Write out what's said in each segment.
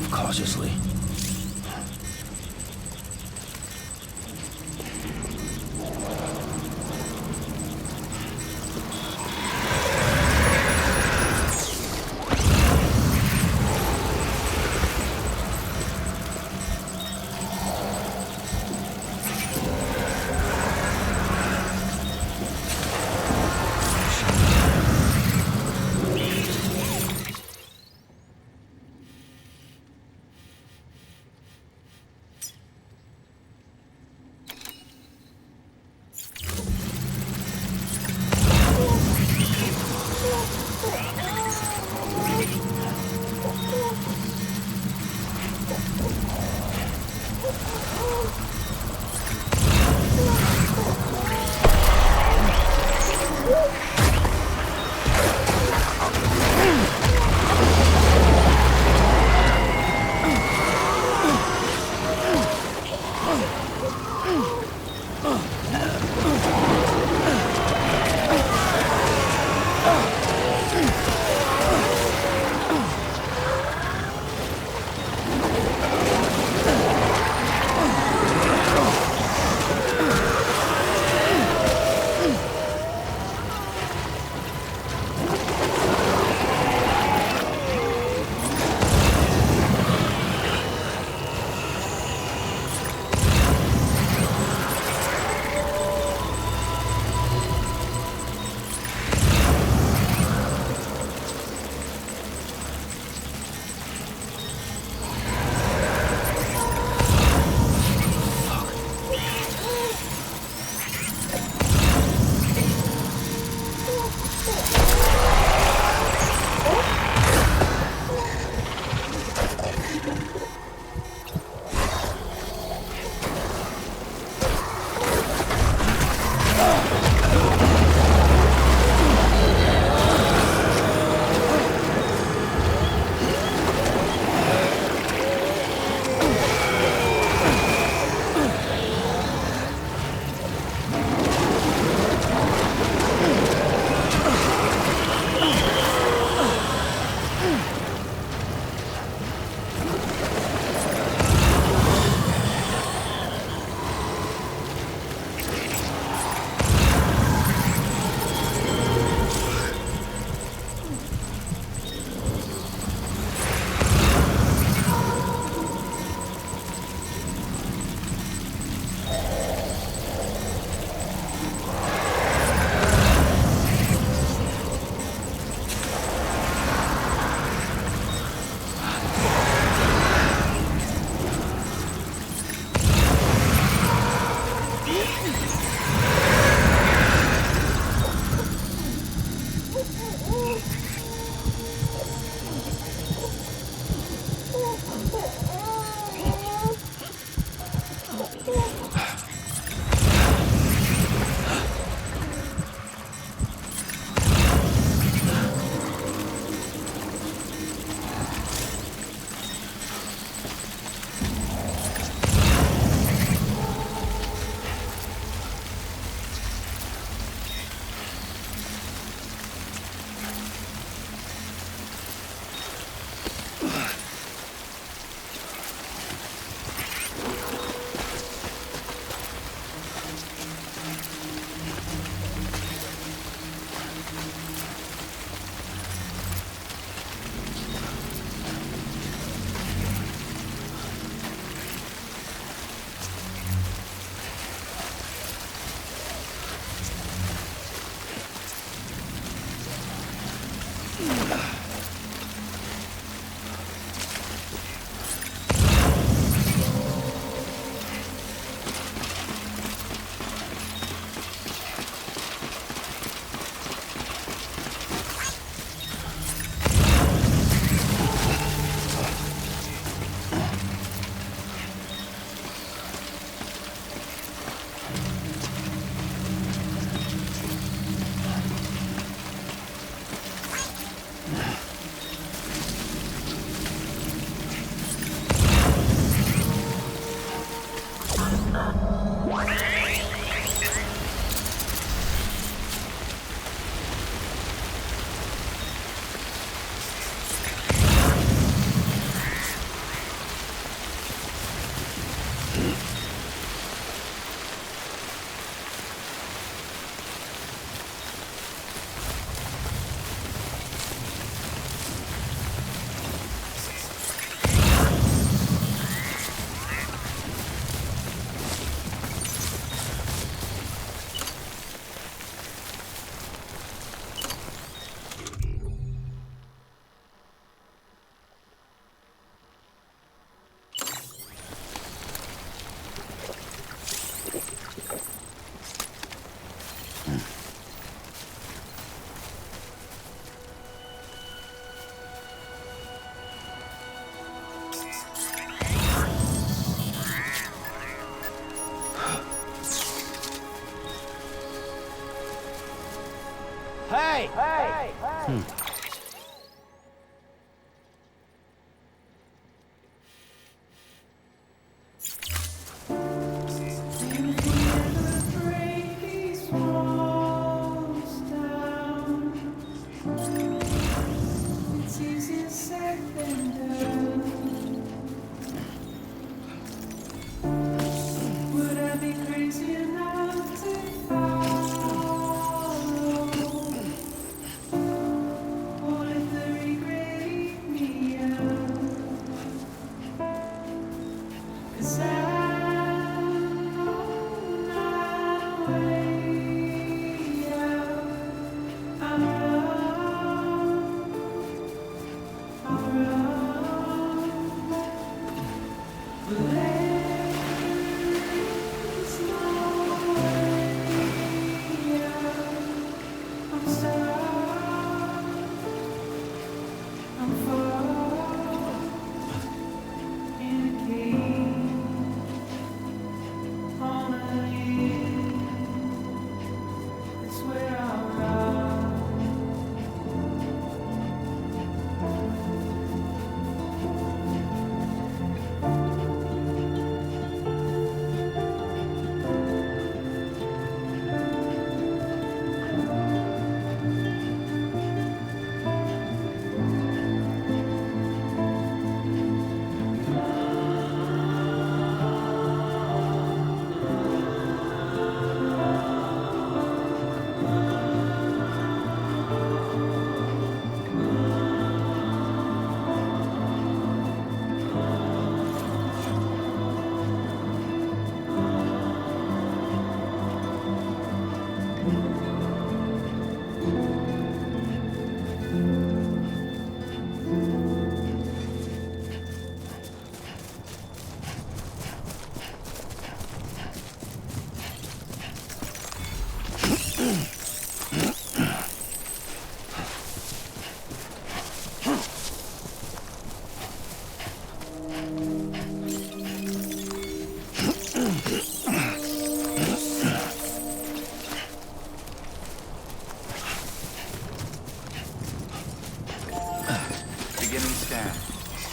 move cautiously.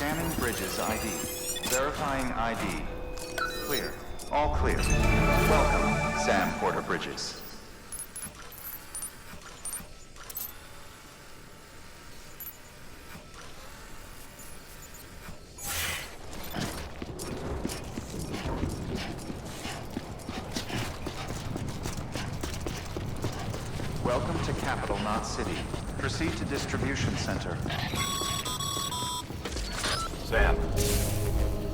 Scanning bridges ID. Verifying ID. Clear. All clear. Welcome, Sam Porter Bridges. Welcome to Capital, not City. Proceed to Distribution Center. Sam,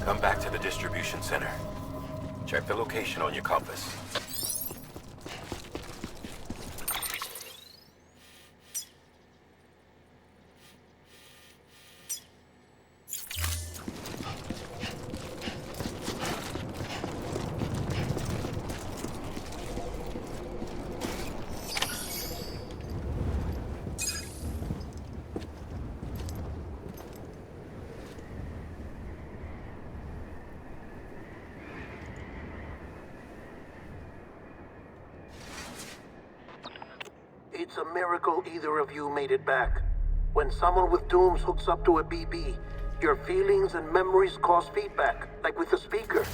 come back to the distribution center. Check the location on your compass. It's a miracle either of you made it back. When someone with dooms hooks up to a BB, your feelings and memories cause feedback, like with a speaker.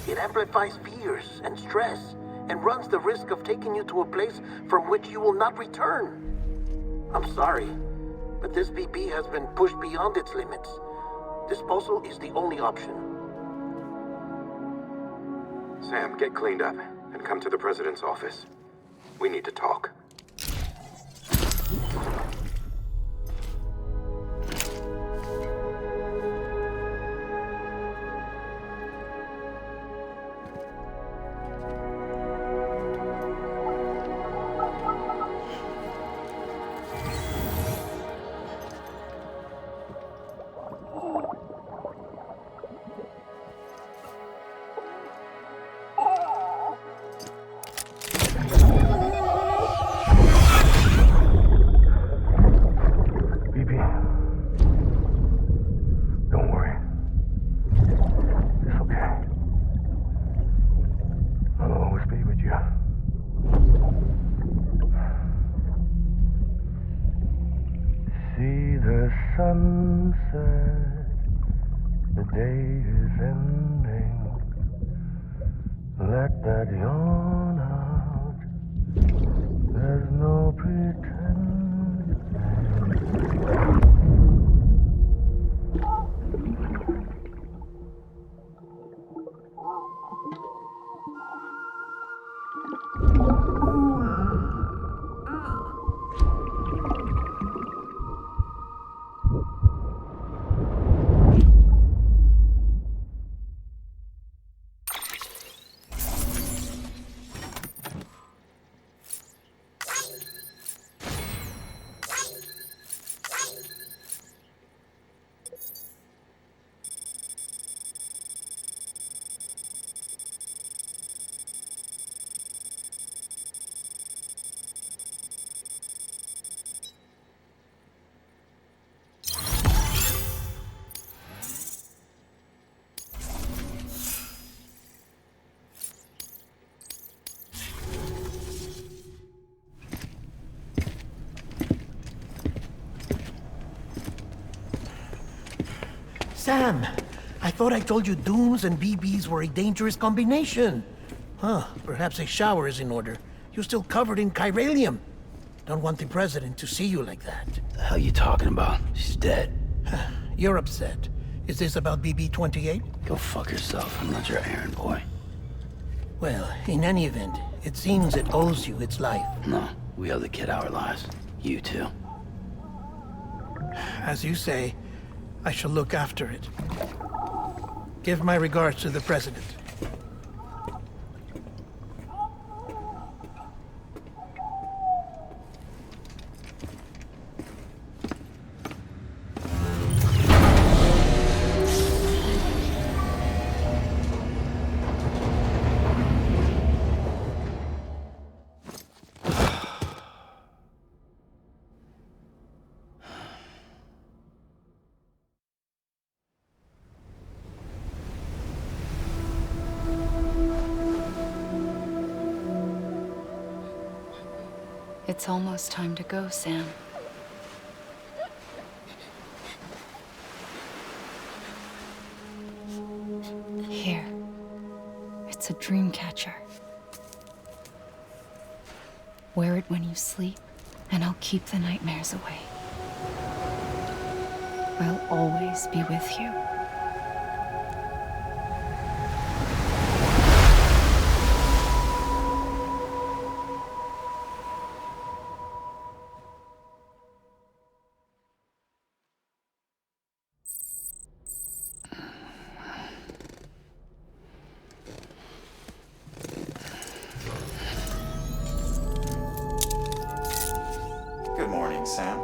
It amplifies fears and stress, and runs the risk of taking you to a place from which you will not return. I'm sorry, but this BB has been pushed beyond its limits. Disposal is the only option. Sam, get cleaned up and come to the President's office. We need to talk. sunset, the day is ending. Let that yawn out. There's no pretending. Sam, I thought I told you dooms and BBs were a dangerous combination. Huh, perhaps a shower is in order. You're still covered in chiralium. Don't want the president to see you like that. The hell you talking about? She's dead. You're upset. Is this about BB-28? Go fuck yourself. I'm not your errand boy. Well, in any event, it seems it owes you its life. No, we owe the kid our lives. You too. As you say, I shall look after it. Give my regards to the president. It's almost time to go, Sam. Here. It's a dream catcher. Wear it when you sleep, and I'll keep the nightmares away. I'll always be with you. Good morning, Sam.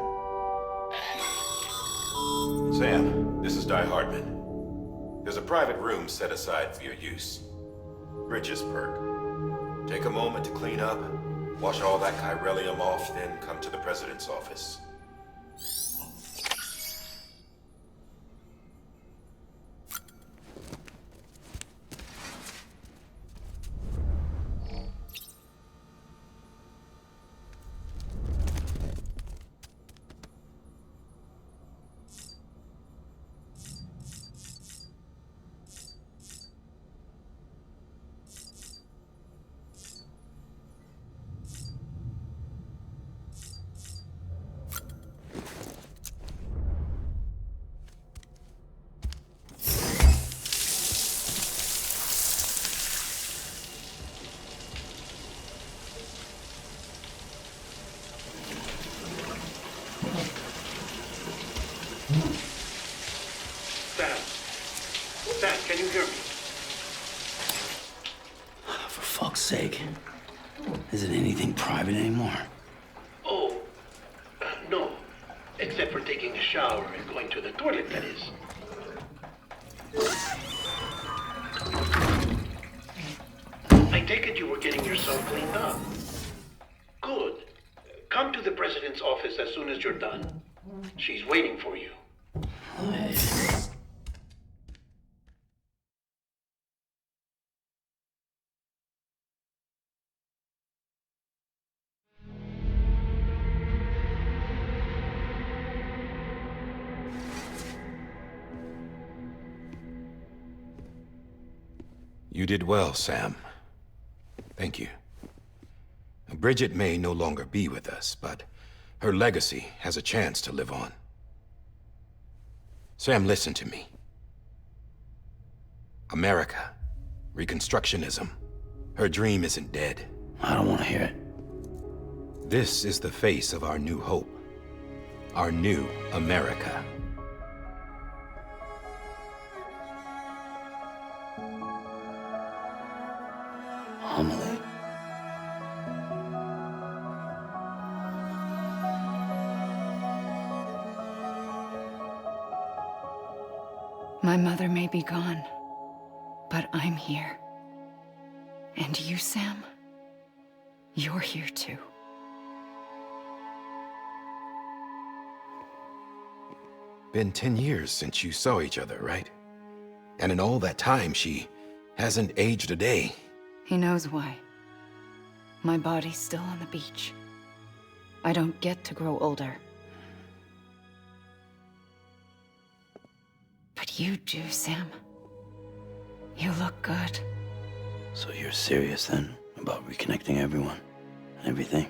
Sam, this is Di Hartman. There's a private room set aside for your use. Bridges perk. Take a moment to clean up, wash all that chiralium off, then come to the president's office. Sam, can you hear me? For fuck's sake. Isn't anything private anymore? Oh, no. Except for taking a shower and going to the toilet, that is. I take it you were getting yourself cleaned up. Good. Come to the president's office as soon as you're done. She's waiting for you. You did well, Sam. Thank you. Bridget may no longer be with us, but her legacy has a chance to live on. Sam, listen to me. America, Reconstructionism, her dream isn't dead. I don't want to hear it. This is the face of our new hope. Our new America. Homily. My mother may be gone, but I'm here. And you, Sam? You're here too. Been 10 years since you saw each other, right? And in all that time, she hasn't aged a day. He knows why. My body's still on the beach. I don't get to grow older. But you do, Sam. You look good. So you're serious then about reconnecting everyone and everything?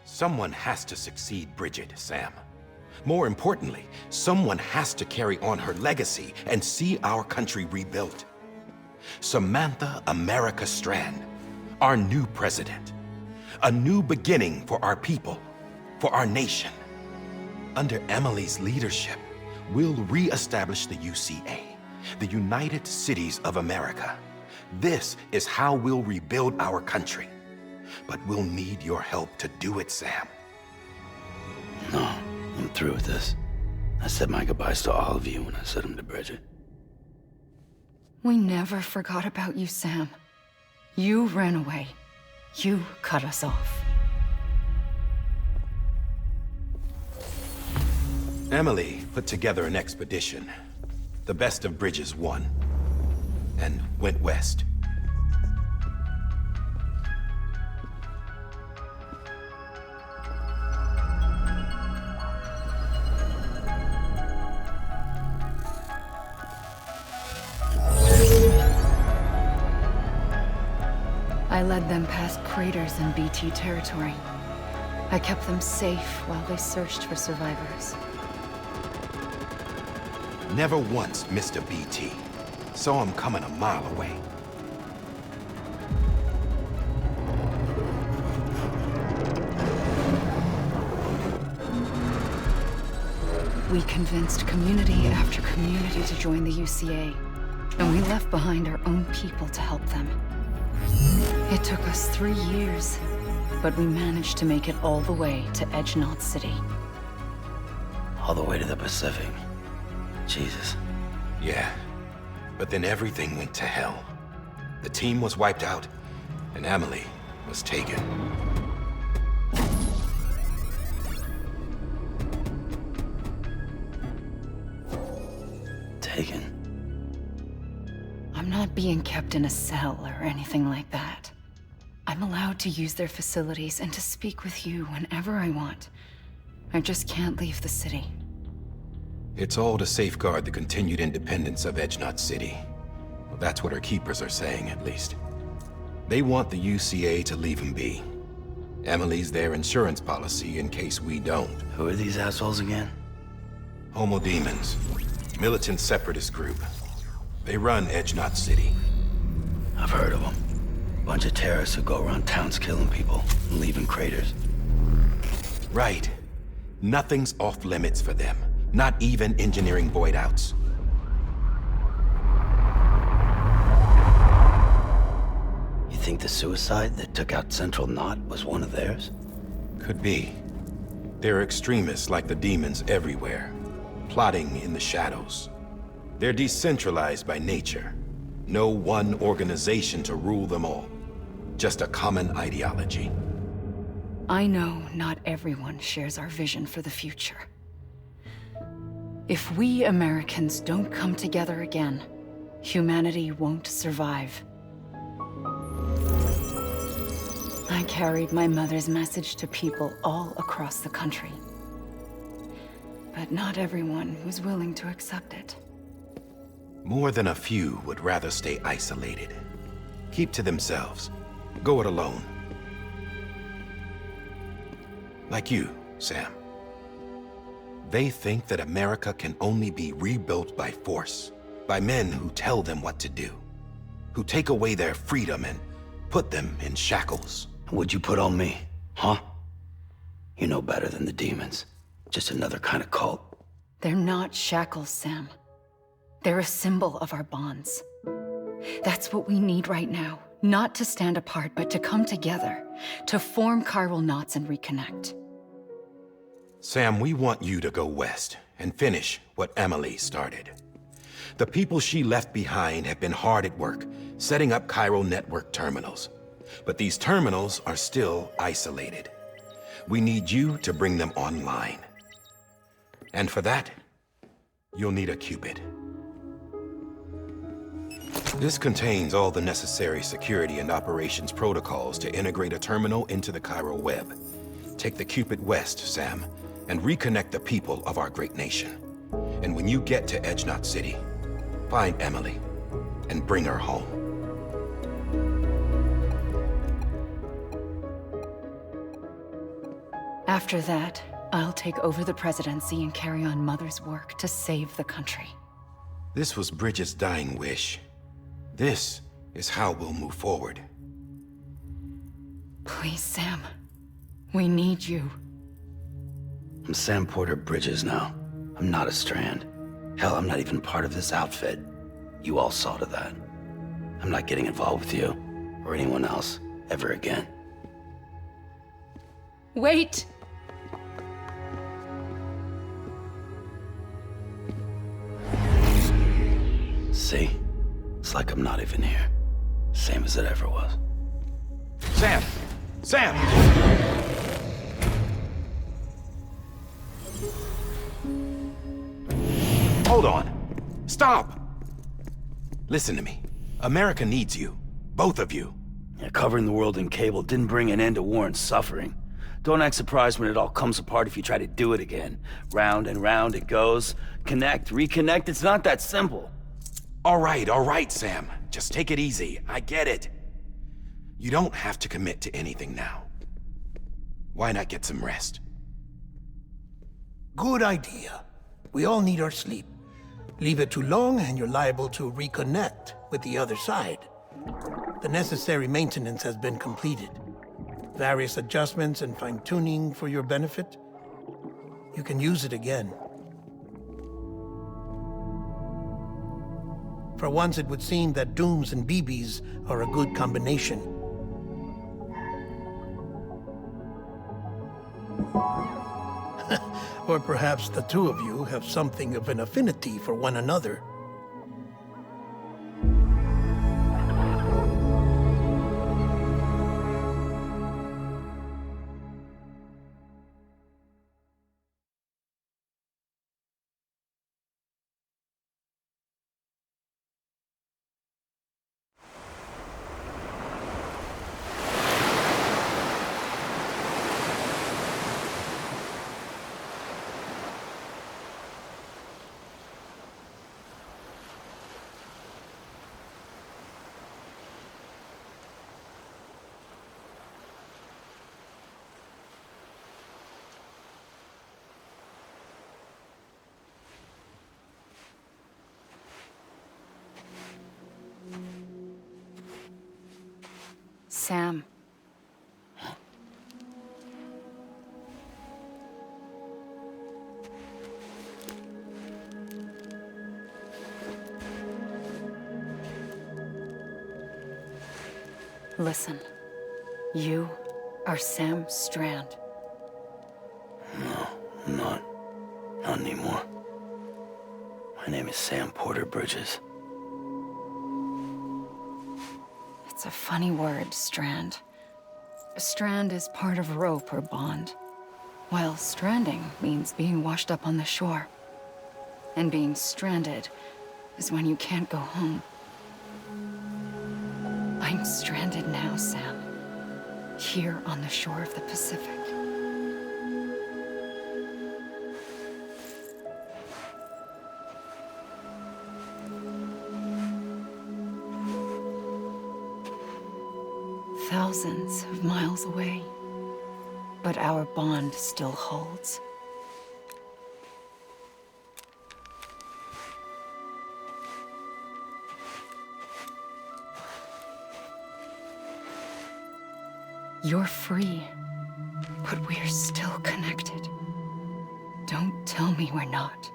Someone has to succeed Bridget, Sam. More importantly, someone has to carry on her legacy and see our country rebuilt. Samantha America Strand, our new president. A new beginning for our people, for our nation. Under Emily's leadership, we'll re-establish the UCA, the United Cities of America. This is how we'll rebuild our country. But we'll need your help to do it, Sam. No, I'm through with this. I said my goodbyes to all of you when I said them to Bridget. We never forgot about you, Sam. You ran away. You cut us off. Emily put together an expedition. The best of Bridges won. And went west. I led them past craters in BT territory. I kept them safe while they searched for survivors. Never once missed a BT. Saw him coming a mile away. We convinced community after community to join the UCA, and we left behind our own people to help them. It took us 3 years, but we managed to make it all the way to Edge-Knot City. All the way to the Pacific. Jesus. Yeah, but then everything went to hell. The team was wiped out, and Emily was taken. Taken? I'm not being kept in a cell or anything like that. I'm allowed to use their facilities and to speak with you whenever I want. I just can't leave the city. It's all to safeguard the continued independence of Edge-Knot City. Well, that's what our keepers are saying, at least. They want the UCA to leave him be. Emily's their insurance policy in case we don't. Who are these assholes again? Homo Demons. Militant separatist group. They run Edge-Knot City. I've heard of them. Bunch of terrorists who go around towns killing people and leaving craters. Right. Nothing's off limits for them. Not even engineering void outs. You think the suicide that took out Central Knot was one of theirs? Could be. There are extremists like the demons everywhere, plotting in the shadows. They're decentralized by nature. No one organization to rule them all. Just a common ideology. I know not everyone shares our vision for the future. If we Americans don't come together again, humanity won't survive. I carried my mother's message to people all across the country. But But not everyone was willing to accept it. More than a few would rather stay isolated. Keep to themselves. Go it alone. Like you, Sam. They think that America can only be rebuilt by force, by men who tell them what to do, who take away their freedom and put them in shackles. What'd you put on me, huh? You know better than the demons. Just another kind of cult. They're not shackles, Sam. They're a symbol of our bonds. That's what we need right now. Not to stand apart, but to come together, to form chiral knots and reconnect. Sam, we want you to go west and finish what Emily started. The people she left behind have been hard at work, setting up chiral network terminals. But these terminals are still isolated. We need you to bring them online. And for that, you'll need a Cupid. This contains all the necessary security and operations protocols to integrate a terminal into the chiral web. Take the Cupid west, Sam, and reconnect the people of our great nation. And when you get to Edge Knot City, find Emily and bring her home. After that, I'll take over the presidency and carry on Mother's work to save the country. This was Bridget's dying wish. This is how we'll move forward. Please, Sam. We need you. I'm Sam Porter Bridges now. I'm not a Strand. Hell, I'm not even part of this outfit. You all saw to that. I'm not getting involved with you, or anyone else, ever again. Wait! See? It's like I'm not even here. Same as it ever was. Sam! Sam! Hold on. Stop! Listen to me. America needs you. Both of you. Yeah, covering the world in cable didn't bring an end to war and suffering. Don't act surprised when it all comes apart if you try to do it again. Round and round it goes. Connect, reconnect, it's not that simple. All right, Sam. Just take it easy. I get it. You don't have to commit to anything now. Why not get some rest? Good idea. We all need our sleep. Leave it too long and you're liable to reconnect with the other side. The necessary maintenance has been completed. Various adjustments and fine-tuning for your benefit. You can use it again. For once, it would seem that Dooms and BBs are a good combination. Or perhaps the two of you have something of an affinity for one another. Sam. Listen. You are Sam Strand. No, I'm not. Not anymore. My name is Sam Porter Bridges. It's a funny word, Strand. A strand is part of rope or bond, while stranding means being washed up on the shore. And being stranded is when you can't go home. I'm stranded now, Sam. Here on the shore of the Pacific. thousands of miles away. But our bond still holds. You're free, but we're still connected. Don't tell me we're not.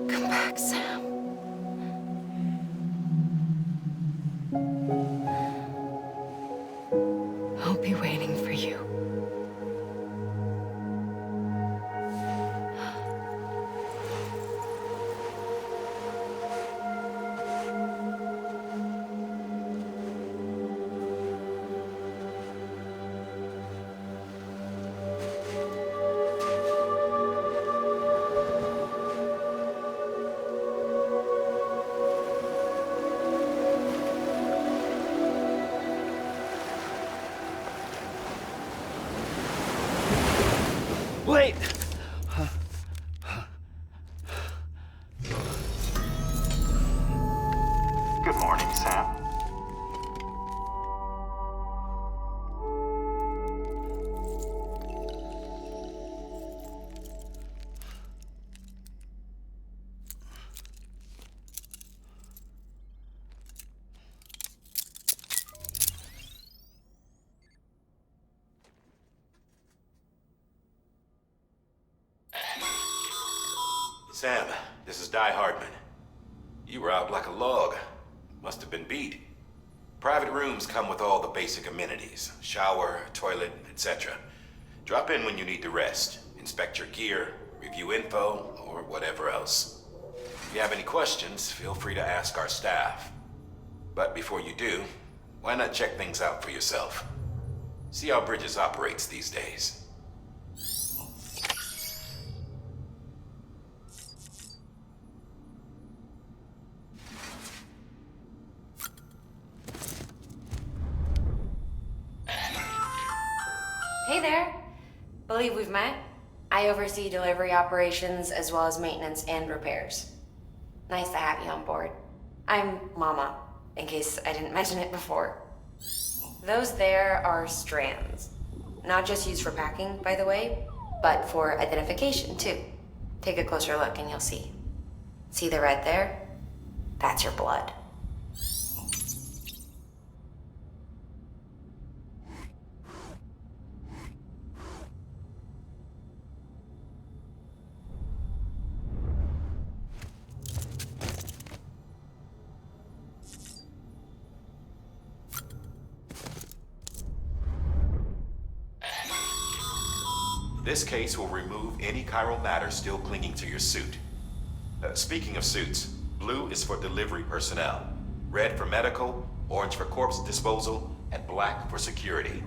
Come back, Sam. I'll be waiting for you. Wait! Good morning, Sam. Sam, this is Die Hardman. You were out like a log. Must have been beat. Private rooms come with all the basic amenities. Shower, toilet, etc. Drop in when you need to rest. Inspect your gear, review info, or whatever else. If you have any questions, feel free to ask our staff. But before you do, why not check things out for yourself? See how Bridges operates these days. Hey there. Believe we've met. I oversee delivery operations as well as maintenance and repairs. Nice to have you on board. I'm Mama, in case I didn't mention it before. Those there are strands. Not just used for packing, by the way, but for identification too. Take a closer look and you'll see. See the red there? That's your blood. This case will remove any chiral matter still clinging to your suit. Speaking of suits, blue is for delivery personnel, red for medical, orange for corpse disposal, and black for security.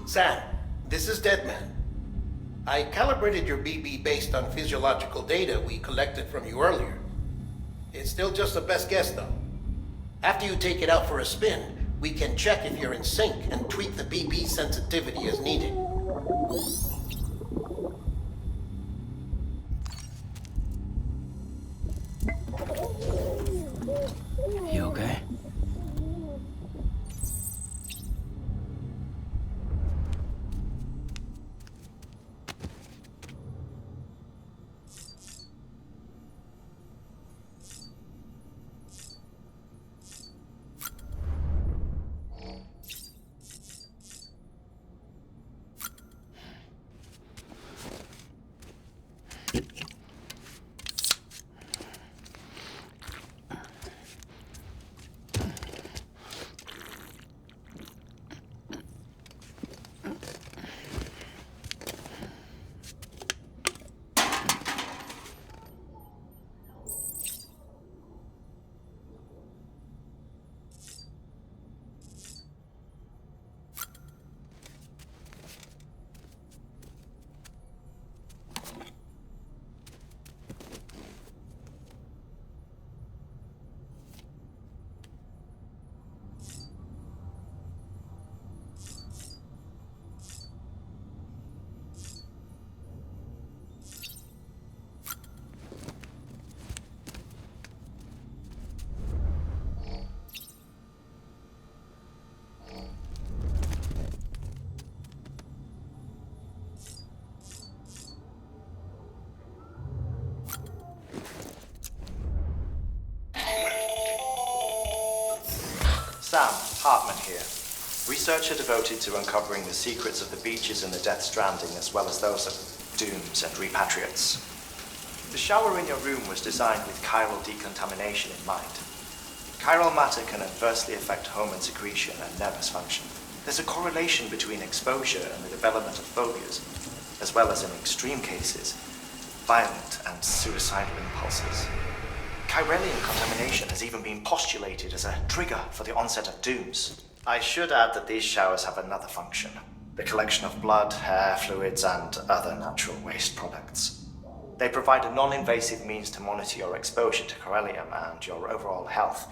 Sam, this is Deadman. I calibrated your BB based on physiological data we collected from you earlier. It's still just a best guess, though. After you take it out for a spin, we can check if you're in sync and tweak the BB sensitivity as needed. You okay? Sam, Hartman here. Researcher devoted to uncovering the secrets of the beaches in the Death Stranding, as well as those of dooms and repatriates. The shower in your room was designed with chiral decontamination in mind. Chiral matter can adversely affect hormone secretion and nervous function. There's a correlation between exposure and the development of phobias, as well as in extreme cases, violent and suicidal impulses. Chiralium contamination has even been postulated as a trigger for the onset of dooms. I should add that these showers have another function: the collection of blood, hair, fluids, and other natural waste products. They provide a non-invasive means to monitor your exposure to chiralium and your overall health.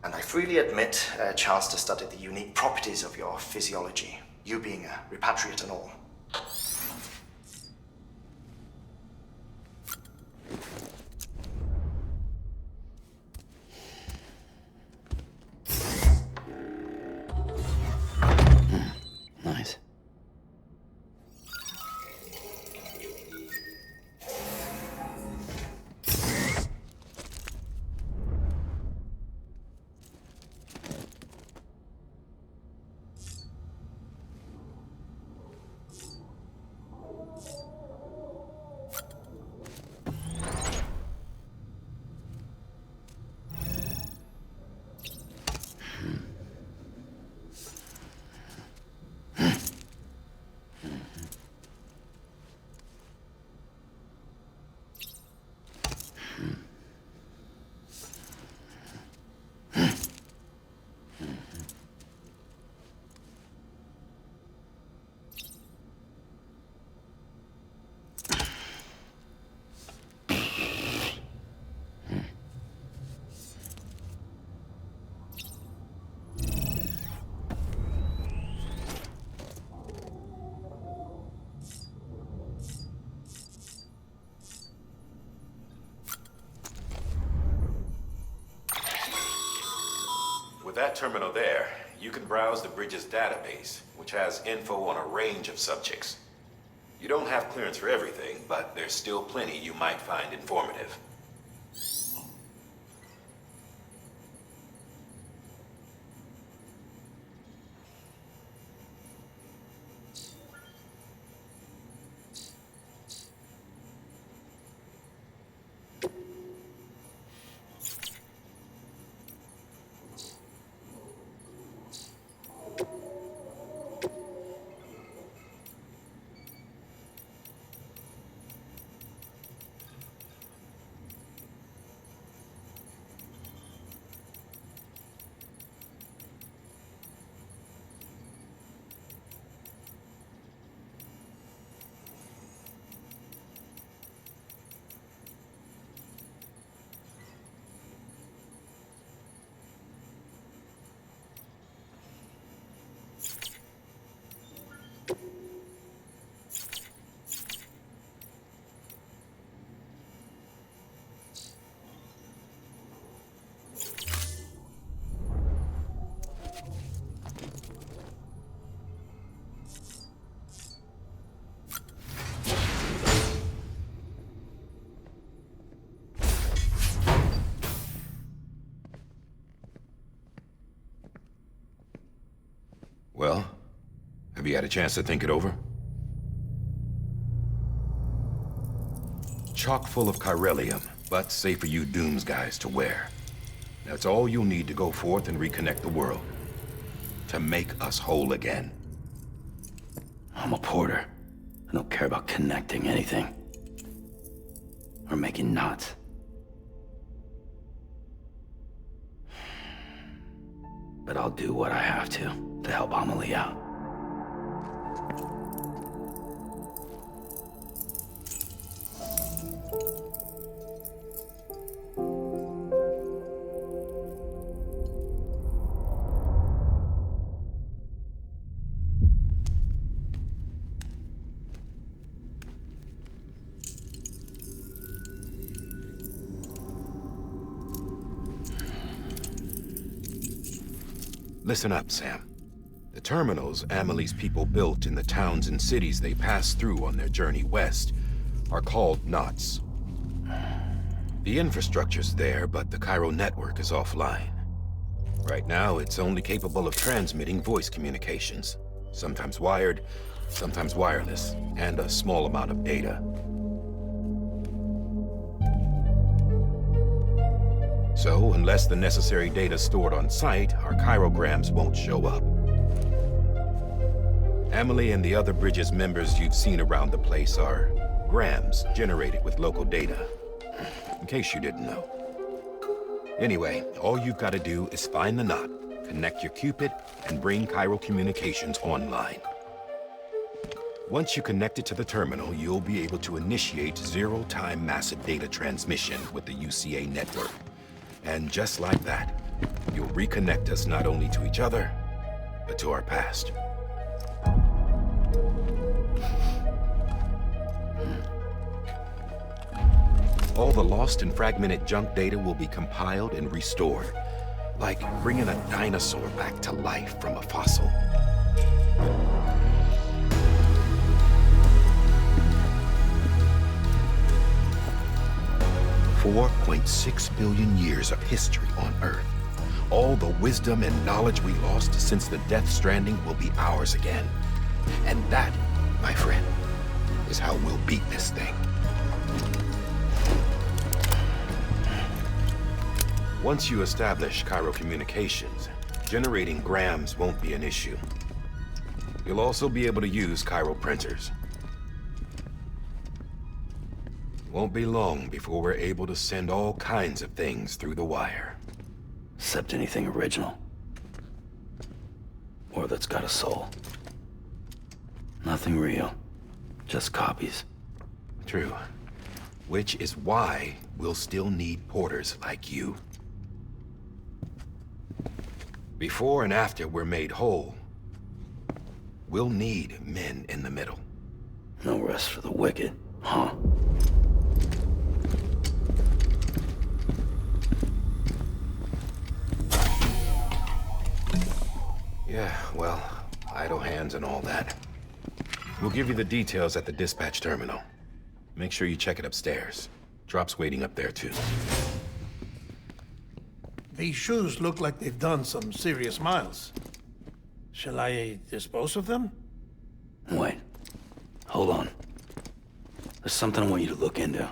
And I freely admit a chance to study the unique properties of your physiology, you being a repatriate and all. Nice. With that terminal there, you can browse the bridge's database, which has info on a range of subjects. You don't have clearance for everything, but there's still plenty you might find informative. Well, have you had a chance to think it over? Chock full of chiralium, but safe for you Dooms guys to wear. That's all you'll need to go forth and reconnect the world. To make us whole again. I'm a porter. I don't care about connecting anything. Or making knots. But I'll do what I have to help Amelie out. Listen up, Sam. The terminals Amelie's people built in the towns and cities they passed through on their journey west are called knots. The infrastructure's there, but the Cairo network is offline. Right now, it's only capable of transmitting voice communications. Sometimes wired, sometimes wireless, and a small amount of data. So, unless the necessary data is stored on site, our chirograms won't show up. Emily and the other Bridges members you've seen around the place are grams generated with local data. In case you didn't know. Anyway, all you've got to do is find the knot, connect your Cupid, and bring chiral communications online. Once you connect it to the terminal, you'll be able to initiate zero-time massive data transmission with the UCA network. And just like that, you'll reconnect us not only to each other, but to our past. All the lost and fragmented junk data will be compiled and restored, like bringing a dinosaur back to life from a fossil. $4.6 billion years of history on Earth. All the wisdom and knowledge we lost since the Death Stranding will be ours again. And that, my friend, is how we'll beat this thing. Once you establish chiral communications, generating grams won't be an issue. You'll also be able to use chiral printers. Won't be long before we're able to send all kinds of things through the wire. Except anything original. Or that's got a soul. Nothing real. Just copies. True. Which is why we'll still need porters like you. Before and after we're made whole, we'll need men in the middle. No rest for the wicked, huh? Yeah, well, idle hands and all that. We'll give you the details at the dispatch terminal. Make sure you check it upstairs. Drop's waiting up there, too. These shoes look like they've done some serious miles. Shall I dispose of them? Wait. Hold on. There's something I want you to look into.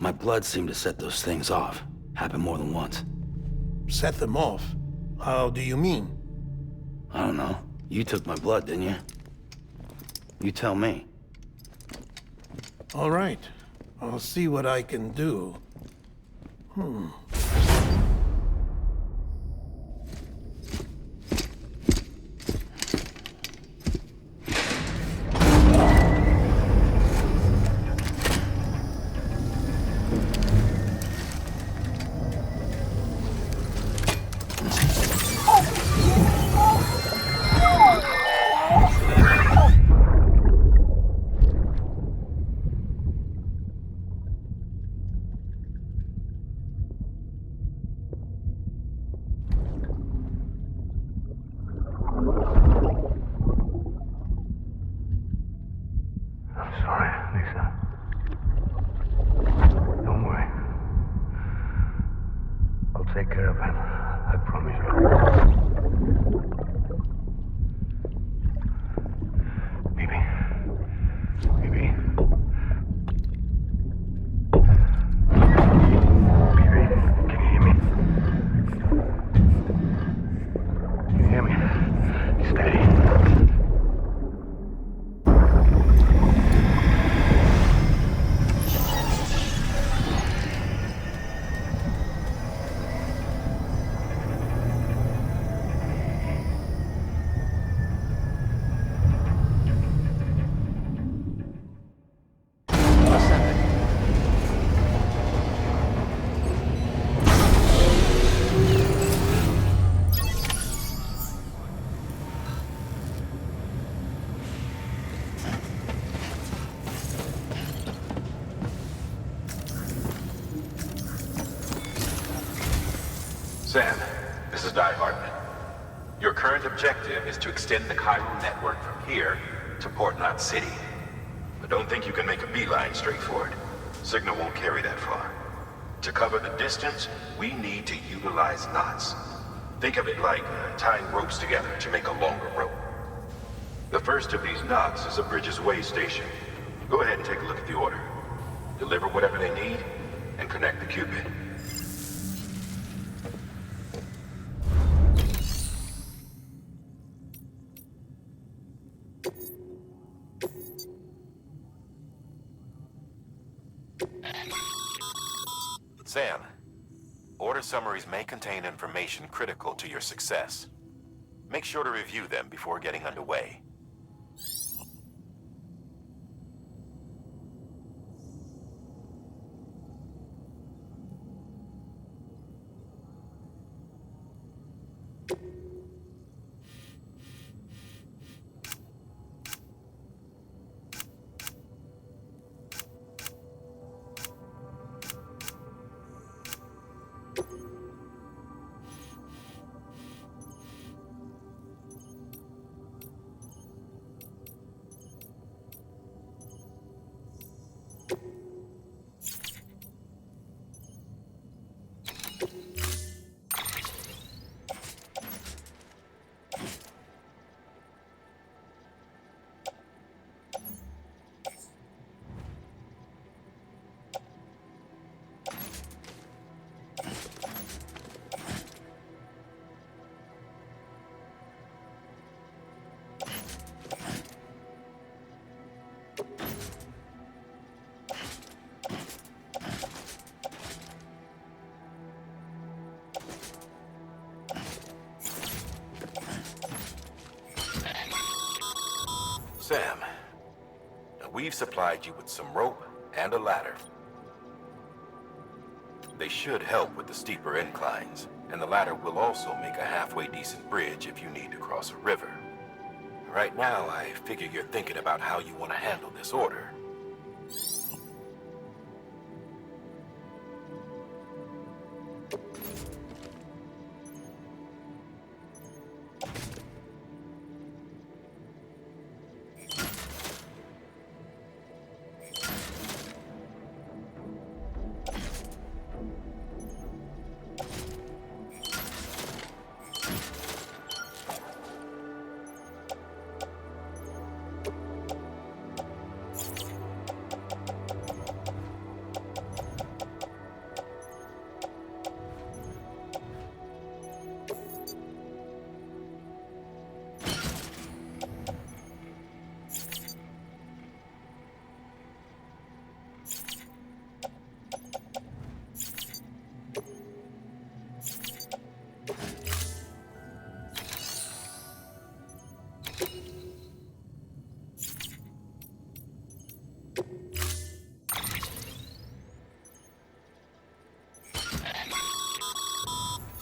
My blood seemed to set those things off. Happened more than once. Set them off? How do you mean? I don't know. You took my blood, didn't you? You tell me. All right. I'll see what I can do. Take care of him. I promise you. Baby. Baby. Baby, can you hear me? Can you hear me? Steady. Sam, this is Di Hartman. Your current objective is to extend the chiral network from here to Port Knot City. But don't think you can make a beeline straight for it. Signal won't carry that far. To cover the distance, we need to utilize knots. Think of it like tying ropes together to make a longer rope. The first of these knots is a Bridges way station. Go ahead and take a look at the order. Deliver whatever they need, and connect the Cupid. Sam, order summaries may contain information critical to your success. Make sure to review them before getting underway. Sam, now we've supplied you with some rope and a ladder. They should help with the steeper inclines, and the ladder will also make a halfway decent bridge if you need to cross a river. Right now, I figure you're thinking about how you want to handle this order.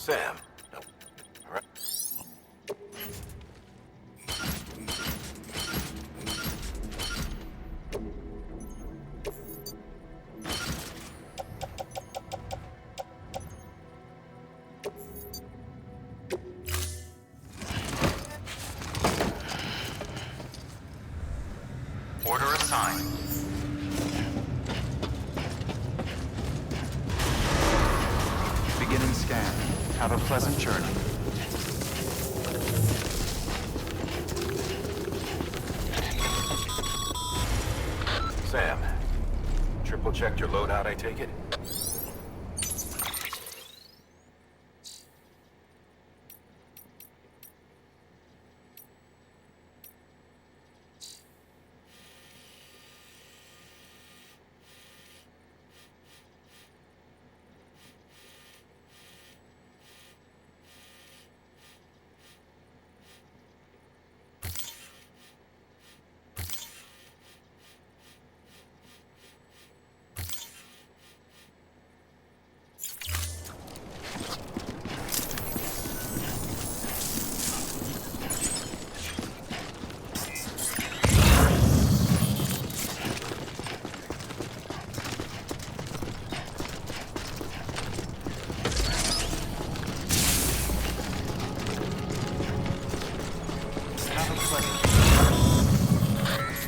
Sam. No. All right. Order assigned. Beginning scan. Have a pleasant journey. Sam, triple checked your loadout, I take it?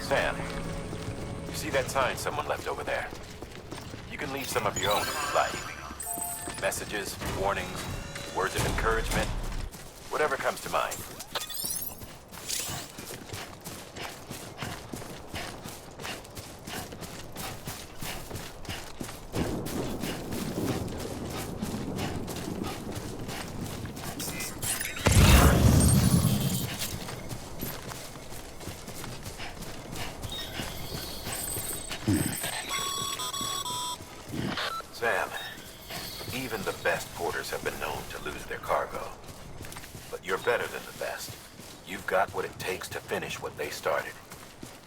Sam, you see that sign someone left over there? You can leave some of your own if you like. Messages, warnings, words of encouragement, Whatever comes to mind. Sam, even the best porters have been known to lose their cargo. But you're better than the best. You've got what it takes to finish what they started.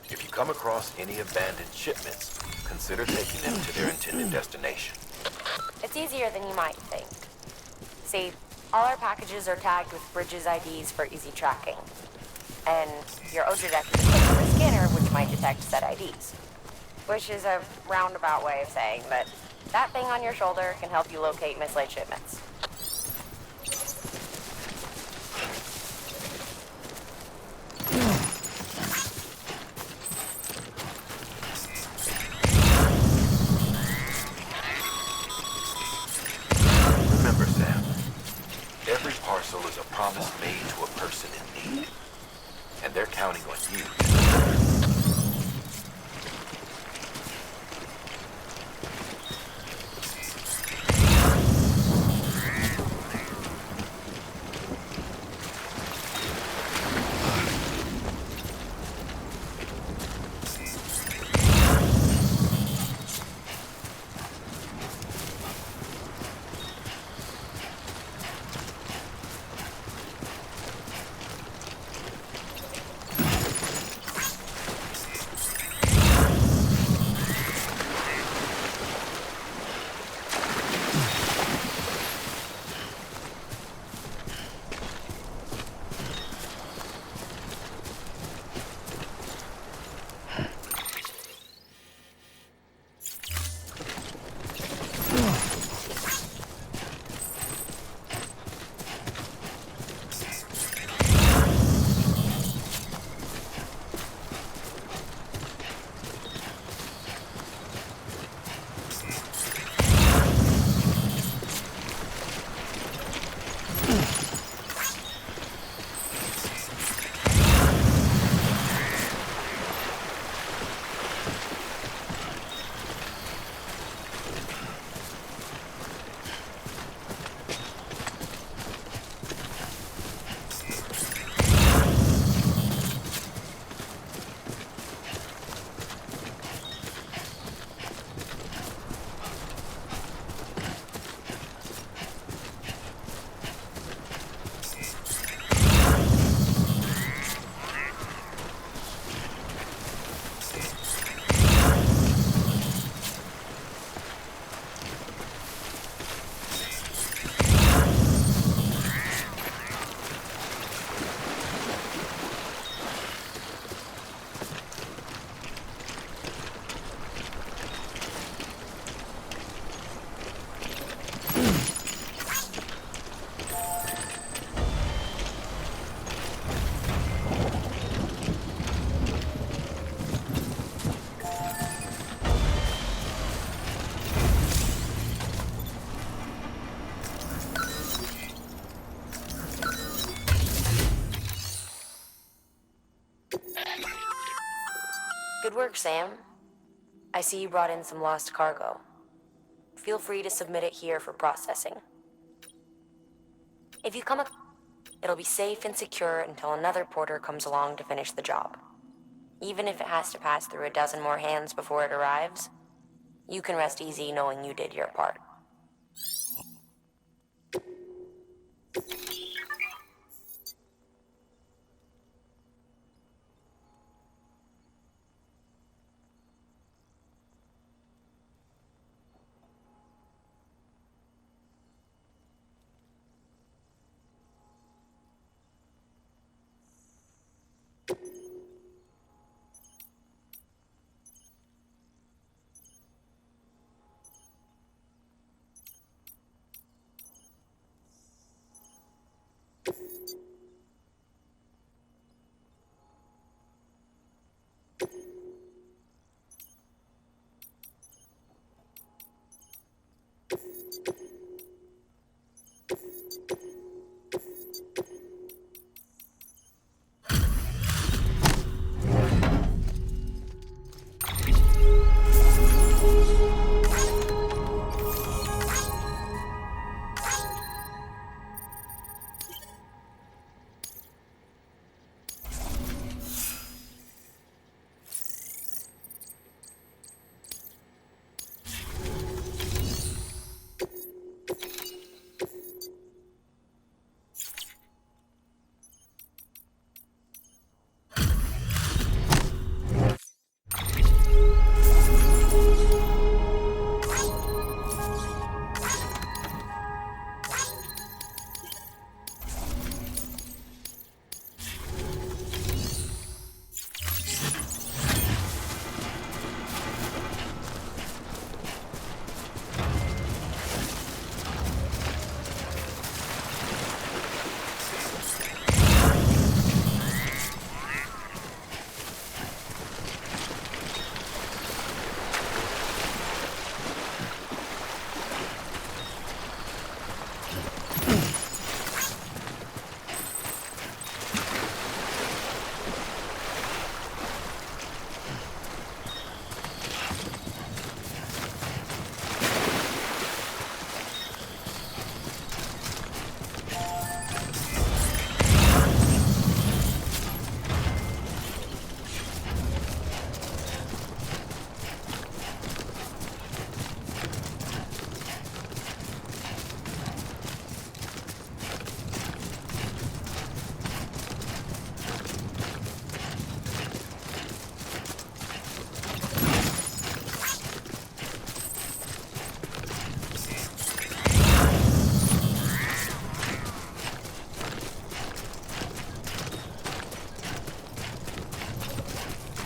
If you come across any abandoned shipments, consider taking them to their intended destination. It's easier than you might think. See, all our packages are tagged with Bridges IDs for easy tracking. And your Ojodeck is equipped with a scanner which might detect said IDs. Which is a roundabout way of saying that that thing on your shoulder can help you locate mislaid shipments. Remember, Sam, every parcel is a promise made to a person in need. And they're counting on you to deliver. Good work, Sam. I see you brought in some lost cargo. Feel free to submit it here for processing. If you come up, it'll be safe and secure until another porter comes along to finish the job. Even if it has to pass through a dozen more hands before it arrives, you can rest easy knowing you did your part.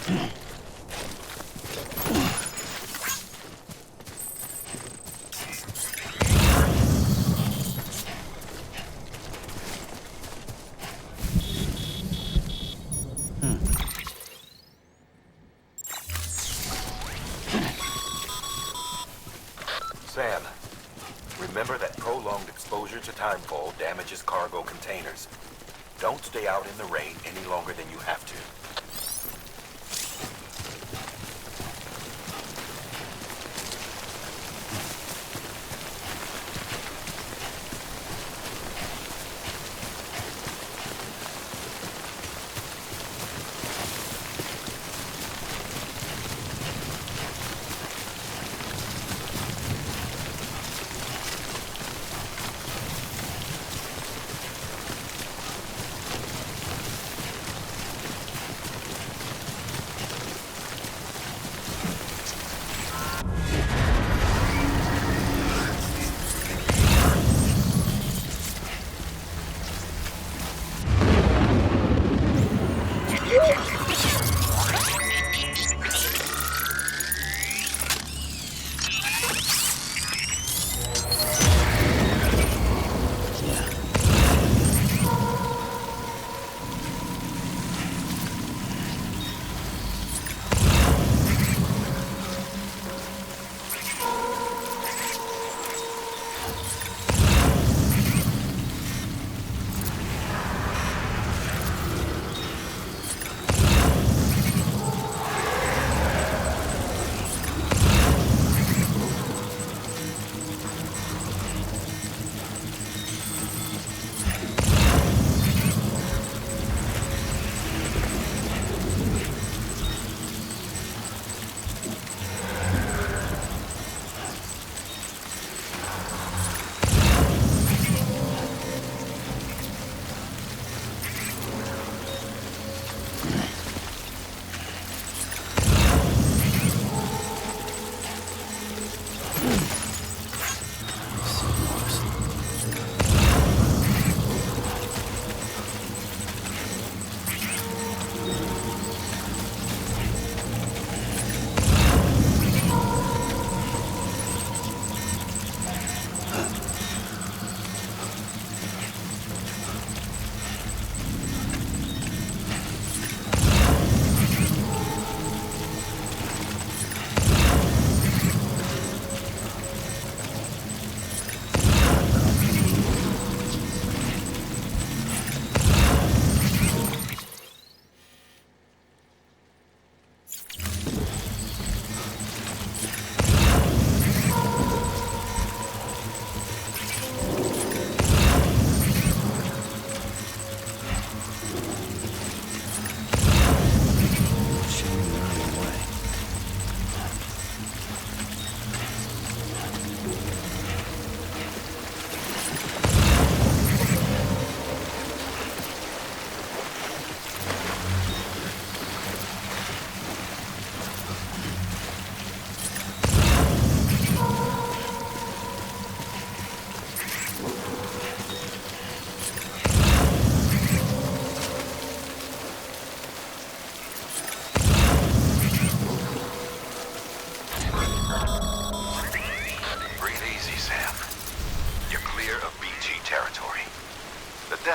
Sam, remember that prolonged exposure to timefall damages cargo containers. Don't stay out in the rain any longer than you have to.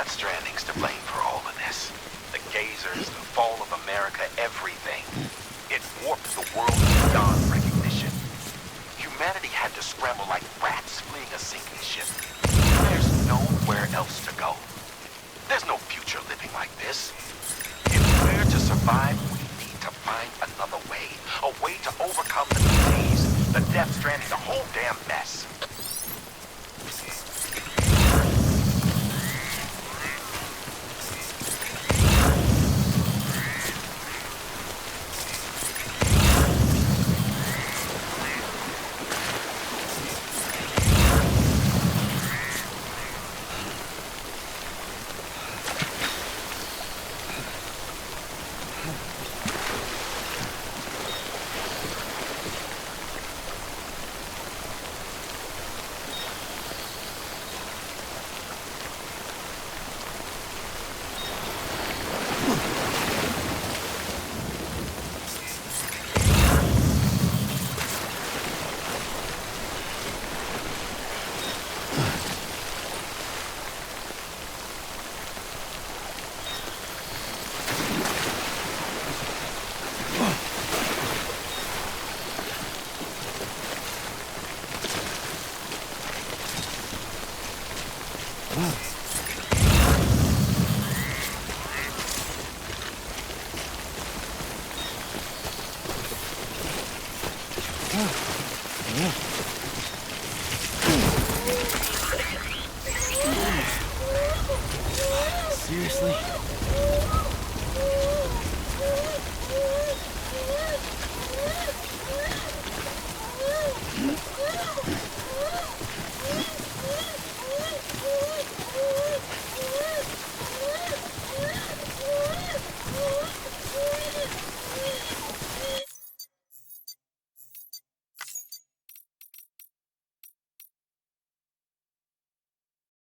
Stranding's to blame for all of this. The gazers, the fall of America, everything. It warped the world beyond recognition. Humanity had to scramble like rats fleeing a sinking ship. There's nowhere else to go. There's no future living like this. If we're to survive, we need to find another way. A way to overcome the disease, the Death Stranding, the whole damn mess. Seriously?